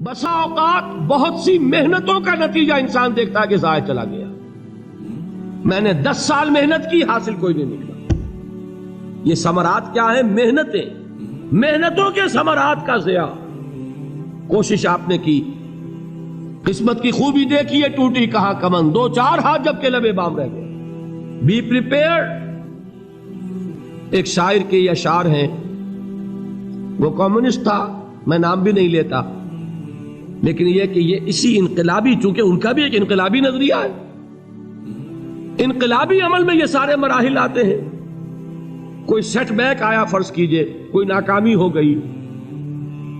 بسا اوقات بہت سی محنتوں کا نتیجہ انسان دیکھتا ہے کہ ضائع چلا گیا. میں نے 10 سال محنت کی، حاصل کوئی نہیں نکلا. یہ ثمرات کیا ہیں؟ محنتیں، محنتوں کے ثمرات کا ضیاع. کوشش آپ نے کی، قسمت کی خوبی دیکھی ہے، ٹوٹی کہاں کمن، 2-4 ہاتھ جب کے لبے بام رہ گئے. Be prepared. ایک شاعر کے یہ اشعار ہیں، وہ کمیونسٹ تھا، میں نام بھی نہیں لیتا، لیکن یہ کہ یہ اسی انقلابی، چونکہ ان کا بھی ایک انقلابی نظریہ ہے، انقلابی عمل میں یہ سارے مراحل آتے ہیں. کوئی سیٹ بیک آیا، فرض کیجئے کوئی ناکامی ہو گئی،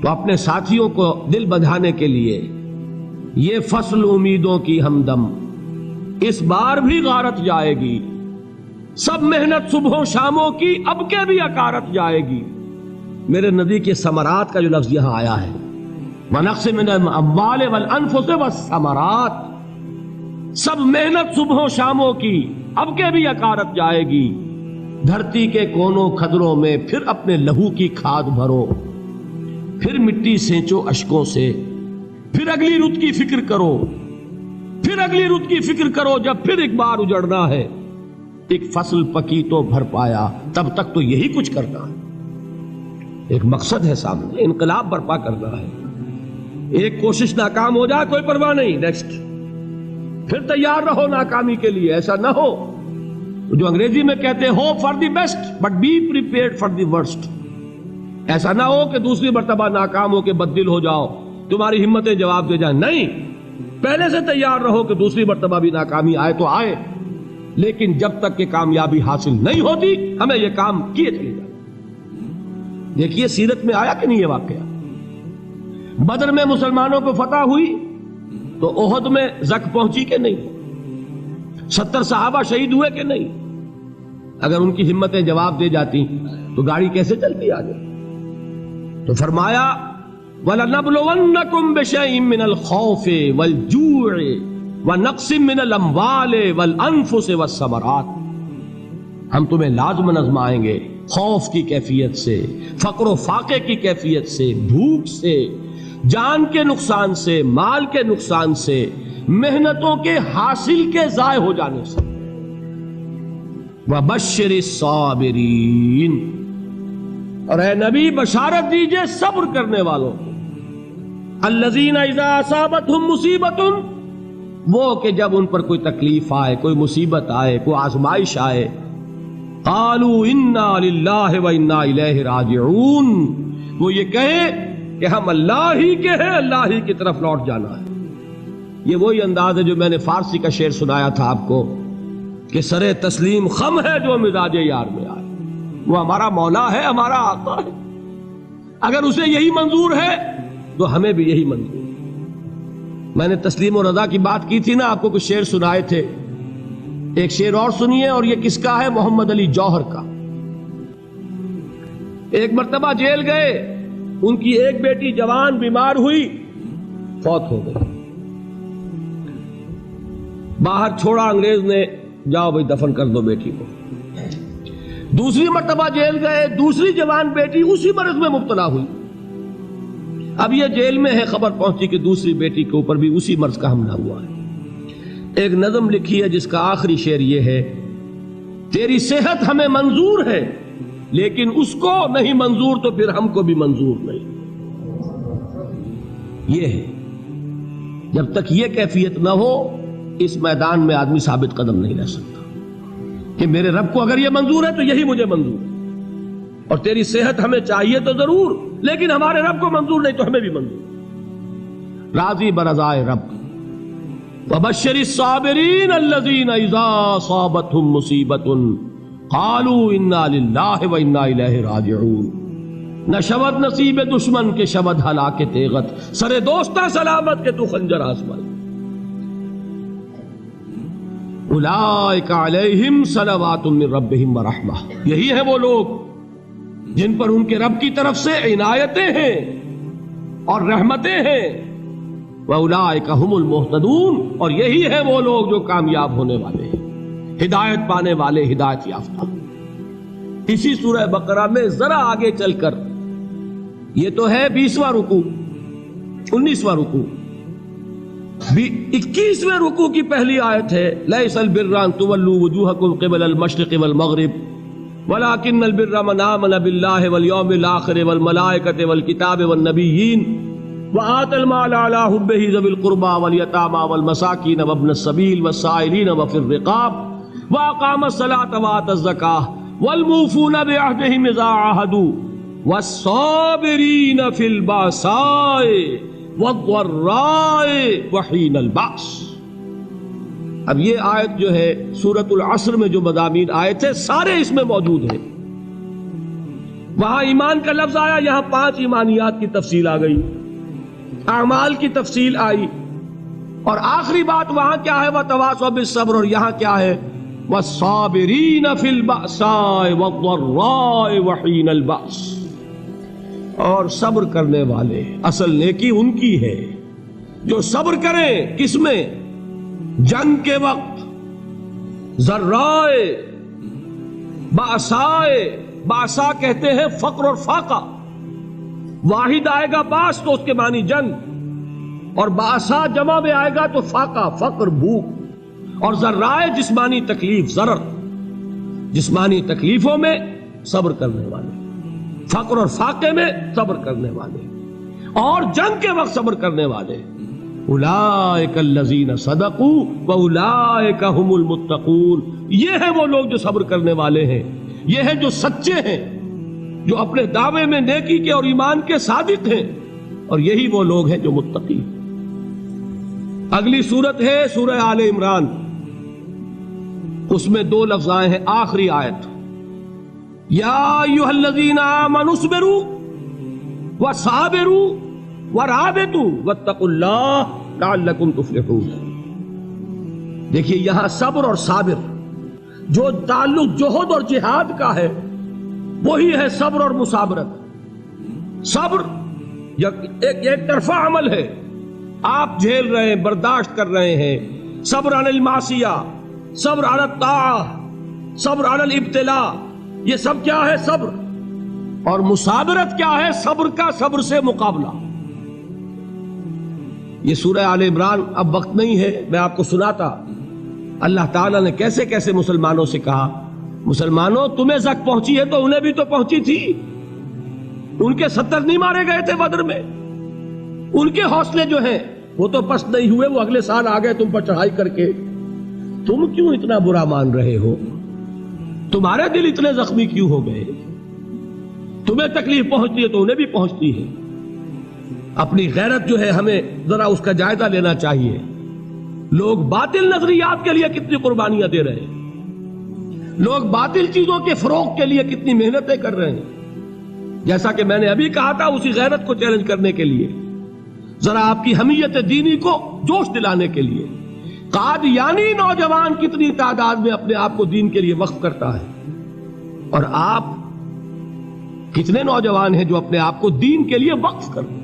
تو اپنے ساتھیوں کو دل بندھانے کے لیے یہ فصل امیدوں کی ہمدم اس بار بھی غارت جائے گی، سب محنت صبحوں شاموں کی اب کے بھی اکارت جائے گی. میرے نبی کے ثمرات کا جو لفظ یہاں آیا ہے، وَنَقْصٍ مِّنَ الْأَمْوَالِ وَالْأَنفُسِ وَالثَّمَرَاتِ، سب محنت صبحوں شاموں کی اب کے بھی اکارت جائے گی. دھرتی کے کونوں کھدروں میں پھر اپنے لہو کی کھاد بھرو، پھر مٹی سینچو اشکوں سے، پھر اگلی رت کی فکر کرو، پھر اگلی رت کی فکر کرو، جب پھر ایک بار اجڑنا ہے. ایک فصل پکی تو بھر پایا، تب تک تو یہی کچھ کرنا ہے. ایک مقصد ہے سامنے، انقلاب برپا کرنا ہے. ایک کوشش ناکام ہو جائے کوئی پرواہ نہیں، نیکسٹ. پھر تیار رہو ناکامی کے لیے. ایسا نہ ہو جو انگریزی میں کہتے ہیں hope for the best but be prepared for the worst. ایسا نہ ہو کہ دوسری مرتبہ ناکام ہو کے بددل ہو جاؤ، تمہاری ہمتیں جواب دے جائیں. نہیں، پہلے سے تیار رہو کہ دوسری مرتبہ بھی ناکامی آئے تو آئے، لیکن جب تک کہ کامیابی حاصل نہیں ہوتی ہمیں یہ کام کیے چلے جائیں. دیکھیے سیرت میں آیا کہ نہیں یہ واقعہ. بدر میں مسلمانوں کو فتح ہوئی تو احد میں زک پہنچی کہ نہیں؟ 70 صحابہ شہید ہوئے کہ نہیں؟ اگر ان کی ہمتیں جواب دے جاتی تو گاڑی کیسے چلتی آگے؟ تو فرمایا وَلَنَبْلُوَنَّكُمْ بِشَيْءٍ مِّنَ الْخَوْفِ وَالْجُوعِ وَنَقْصٍ مِّنَ الْأَمْوَالِ وَالْأَنفُسِ وَالثَّمَرَاتِ. ہم تمہیں لازم آزمائیں گے، خوف کی کیفیت سے، فقر و فاقے کی کیفیت سے، بھوک سے، جان کے نقصان سے، مال کے نقصان سے، محنتوں کے حاصل کے ضائع ہو جانے سے. وَبَشِّرِ الصَّابِرِينَ، اور اے نبی بشارت دیجئے صبر کرنے والوں کو. الَّذِينَ إِذَا أَصَابَتْهُمْ مُصِيبَةٌ، وہ کہ جب ان پر کوئی تکلیف آئے، کوئی مصیبت آئے، کوئی آزمائش آئے، قالوا انا للہ وانا الیہ راجعون، وہ یہ کہیں کہ ہم اللہ ہی کے ہیں، اللہ ہی کی طرف لوٹ جانا ہے. یہ وہی انداز ہے جو میں نے فارسی کا شعر سنایا تھا آپ کو کہ سرے تسلیم خم ہے جو مزاج یار میں آئے. وہ ہمارا مولا ہے، ہمارا آقا ہے، اگر اسے یہی منظور ہے تو ہمیں بھی یہی منظور ہے. میں نے تسلیم و رضا کی بات کی تھی نا، آپ کو کچھ شعر سنائے تھے. ایک شعر اور سنیے، اور یہ کس کا ہے؟ محمد علی جوہر کا. ایک مرتبہ جیل گئے، ان کی ایک بیٹی جوان بیمار ہوئی، فوت ہو گئی. باہر چھوڑا انگریز نے، جاؤ بھائی دفن کر دو بیٹی کو. دوسری مرتبہ جیل گئے، دوسری جوان بیٹی اسی مرض میں مبتلا ہوئی. اب یہ جیل میں ہے، خبر پہنچی کہ دوسری بیٹی کے اوپر بھی اسی مرض کا حملہ ہوا ہے. ایک نظم لکھی ہے جس کا آخری شعر یہ ہے، تیری صحت ہمیں منظور ہے لیکن اس کو نہیں منظور تو پھر ہم کو بھی منظور نہیں. یہ ہے، جب تک یہ کیفیت نہ ہو اس میدان میں آدمی ثابت قدم نہیں رہ سکتا کہ میرے رب کو اگر یہ منظور ہے تو یہی مجھے منظور ہے، اور تیری صحت ہمیں چاہیے تو ضرور، لیکن ہمارے رب کو منظور نہیں تو ہمیں بھی منظور. راضی برضائے رب. وَبَشِّرِ الصَّابِرِينَ الَّذِينَ إِذَا أَصَابَتْهُمْ مُصِيبَةٌ قَالُوا إِنَّا لِلَّهِ وَإِنَّا إِلَيْهِ رَاجِعُونَ. نہ شود نصیب دشمن کے شود ہلاک تیغت، سر دوستہ سلامت کے تو خنجر آزمائے. اولئک علیہم صلوات من ربہم ورحمہ، یہی ہے وہ لوگ جن پر ان کے رب کی طرف سے عنایتیں ہیں اور رحمتیں ہیں. وَأُولَٰئِكَ هُمُ الْمُهْتَدُونَ، اور یہی ہے وہ لوگ جو کامیاب ہونے والے ہیں، ہدایت پانے والے، ہدایت یافتہ. اسی سورہ بقرہ میں ذرا آگے چل کر، یہ تو ہے 20واں رکوع، 19واں رکوع. 21ویں رکوع کی پہلی آیت ہے لیس البر ان تولوا وجوہکم قبل المشرق والمغرب ولكن البر من آمن بالله واليوم الآخر والملائكة والكتاب والنبيين وآتى المال على حبه ذوي القربى واليتامى والمساكين وابن السبيل والسائلين وفي الرقاب وأقام الصلاة وآتى الزكاة والموفون بعهدهم إذا عاهدوا والصابرين في البأساء والضراء وحين البأس. اب یہ آیت جو ہے سورۃ العصر میں جو مضامین آئے تھے سارے اس میں موجود ہیں. وہاں ایمان کا لفظ آیا، یہاں 5 ایمانیات کی تفصیل آ گئی، اعمال کی تفصیل آئی، اور آخری بات وہاں کیا ہے وتواصوا بالصبر، اور یہاں کیا ہے والصابرین فی البأساء والضراء وحین البأس. اور صبر کرنے والے، اصل نیکی ان کی ہے جو صبر کریں. کس میں؟ جنگ کے وقت. ذرائے بأسائے، بأسا کہتے ہیں فقر اور فاقہ. واحد آئے گا باس تو اس کے معنی جنگ، اور بأسا جمع میں آئے گا تو فاقہ فقر بھوک. اور ذرائے جسمانی تکلیف، ضرر جسمانی تکلیفوں میں صبر کرنے والے، فقر اور فاقے میں صبر کرنے والے، اور جنگ کے وقت صبر کرنے والے. اولئک الذین صدقوا واولئک هم المتقون. یہ ہیں وہ لوگ جو صبر کرنے والے ہیں، یہ ہیں جو سچے ہیں، جو اپنے دعوے میں نیکی کے اور ایمان کے صادق ہیں، اور یہی وہ لوگ ہیں جو متقی. اگلی سورت ہے سورہ آل عمران. اس میں 2 لفظ آئے ہیں آخری آیت، یا ایھا الذین آمنوا اصبروا وصابروا ورابطوا واتقوا اللہ لعلکم تفلحون. دیکھیے یہاں صبر اور صابر جو تعلق جوہد اور جہاد کا ہے وہی ہے صبر اور مصابرت. صبر ایک طرفہ عمل ہے، آپ جھیل رہے ہیں، برداشت کر رہے ہیں. صبر علی المعصیہ، صبر علی الطاعہ، صبر علی الابتلاء، یہ سب کیا ہے؟ صبر. اور مصابرت کیا ہے؟ صبر کا صبر سے مقابلہ. یہ سورہ آل عمران اب وقت نہیں ہے، میں آپ کو سناتا اللہ تعالیٰ نے کیسے کیسے مسلمانوں سے کہا. مسلمانوں تمہیں زک پہنچی ہے تو انہیں بھی تو پہنچی تھی. ان کے 70 نہیں مارے گئے تھے بدر میں؟ ان کے حوصلے جو ہیں وہ تو پست نہیں ہوئے، وہ اگلے سال آ گئے تم پر چڑھائی کر کے. تم کیوں اتنا برا مان رہے ہو؟ تمہارے دل اتنے زخمی کیوں ہو گئے؟ تمہیں تکلیف پہنچتی ہے تو انہیں بھی پہنچتی ہے. اپنی غیرت جو ہے ہمیں ذرا اس کا جائزہ لینا چاہیے. لوگ باطل نظریات کے لیے کتنی قربانیاں دے رہے ہیں، لوگ باطل چیزوں کے فروغ کے لیے کتنی محنتیں کر رہے ہیں. جیسا کہ میں نے ابھی کہا تھا، اسی غیرت کو چیلنج کرنے کے لیے، ذرا آپ کی حمیت دینی کو جوش دلانے کے لیے، قادیانی نوجوان کتنی تعداد میں اپنے آپ کو دین کے لیے وقف کرتا ہے، اور آپ کتنے نوجوان ہیں جو اپنے آپ کو دین کے لیے وقف کرتے ہیں،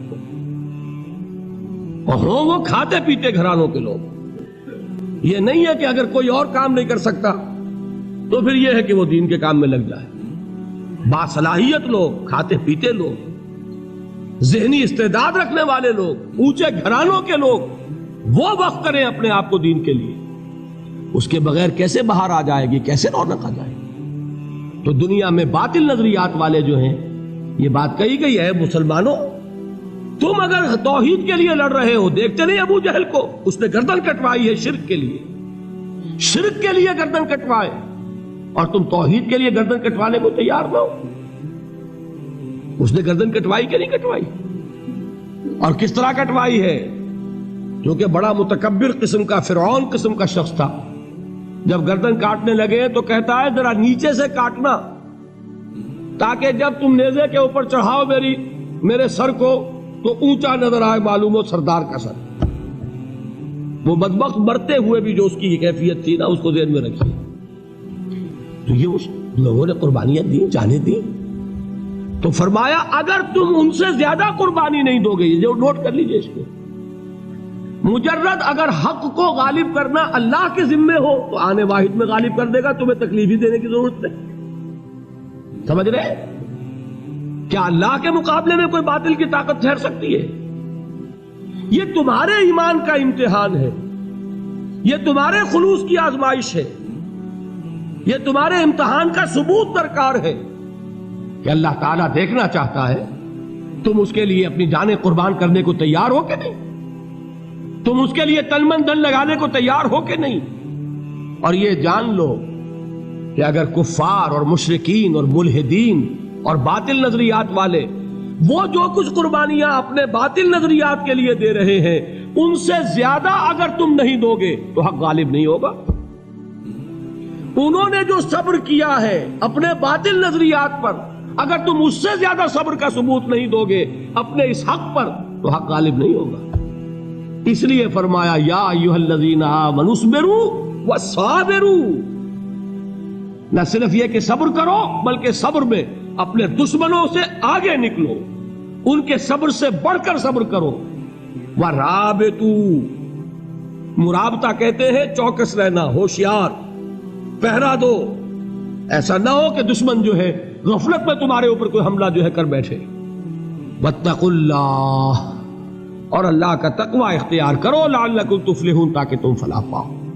اور ہوں وہ کھاتے پیتے گھرانوں کے لوگ. یہ نہیں ہے کہ اگر کوئی اور کام نہیں کر سکتا تو پھر یہ ہے کہ وہ دین کے کام میں لگ جائے. باصلاحیت لوگ، کھاتے پیتے لوگ، ذہنی استعداد رکھنے والے لوگ، اونچے گھرانوں کے لوگ، وہ وقف کریں اپنے آپ کو دین کے لیے. اس کے بغیر کیسے بہار آ جائے گی، کیسے رونق آ جائے گی؟ تو دنیا میں باطل نظریات والے جو ہیں، یہ بات کہی گئی ہے مسلمانوں تم اگر توحید کے لیے لڑ رہے ہو، دیکھتے نہیں ابو جہل کو، اس نے گردن کٹوائی ہے شرک کے لیے، شرک کے لیے گردن کٹوائے، اور تم توحید کے لیے گردن کٹوانے کو تیار نہ ہو. اس نے گردن کٹوائی کہ نہیں کٹوائی؟ اور کس طرح کٹوائی ہے؟ کیونکہ بڑا متکبر قسم کا، فرعون قسم کا شخص تھا. جب گردن کاٹنے لگے تو کہتا ہے ذرا نیچے سے کاٹنا، تاکہ جب تم نیزے کے اوپر چڑھاؤ میرے سر کو تو اونچا نظر آئے، معلوم ہو سردار کا سر. وہ بدبخت مرتے ہوئے بھی جو اس کی کیفیت تھی نا، اس کو ذہن میں رکھیے. تو یہ اس لوگوں نے قربانیاں دی، جانیں دی. تو فرمایا اگر تم ان سے زیادہ قربانی نہیں دو گے، یہ نوٹ کر لیجئے اس کو، مجرد اگر حق کو غالب کرنا اللہ کے ذمے ہو تو آنے واحد میں غالب کر دے گا، تمہیں تکلیف ہی دینے کی ضرورت نہیں. سمجھ رہے؟ کیا اللہ کے مقابلے میں کوئی باطل کی طاقت ٹھہر سکتی ہے؟ یہ تمہارے ایمان کا امتحان ہے، یہ تمہارے خلوص کی آزمائش ہے، یہ تمہارے امتحان کا ثبوت درکار ہے کہ اللہ تعالیٰ دیکھنا چاہتا ہے تم اس کے لیے اپنی جانیں قربان کرنے کو تیار ہو کہ نہیں، تم اس کے لیے تن من دھن لگانے کو تیار ہو کہ نہیں۔ اور یہ جان لو کہ اگر کفار اور مشرکین اور ملحدین اور باطل نظریات والے وہ جو کچھ قربانیاں اپنے باطل نظریات کے لیے دے رہے ہیں ان سے زیادہ اگر تم نہیں دو گے تو حق غالب نہیں ہوگا۔ انہوں نے جو صبر کیا ہے اپنے باطل نظریات پر، اگر تم اس سے زیادہ صبر کا ثبوت نہیں دو گے اپنے اس حق پر تو حق غالب نہیں ہوگا۔ اس لیے فرمایا یا ایھا الذین آمنوا اصبروا وصابروا، نہ صرف یہ کہ صبر کرو بلکہ صبر میں اپنے دشمنوں سے آگے نکلو، ان کے صبر سے بڑھ کر صبر کرو۔ وَرَابِطُوا، مرابطہ کہتے ہیں چوکس رہنا، ہوشیار، پہرا دو، ایسا نہ ہو کہ دشمن جو ہے غفلت میں تمہارے اوپر کوئی حملہ جو ہے کر بیٹھے۔ وَاتَّقُوا اللَّهَ، اور اللہ کا تقوی اختیار کرو، لعلکم تفلحون، تاکہ تم فلاح پاؤ۔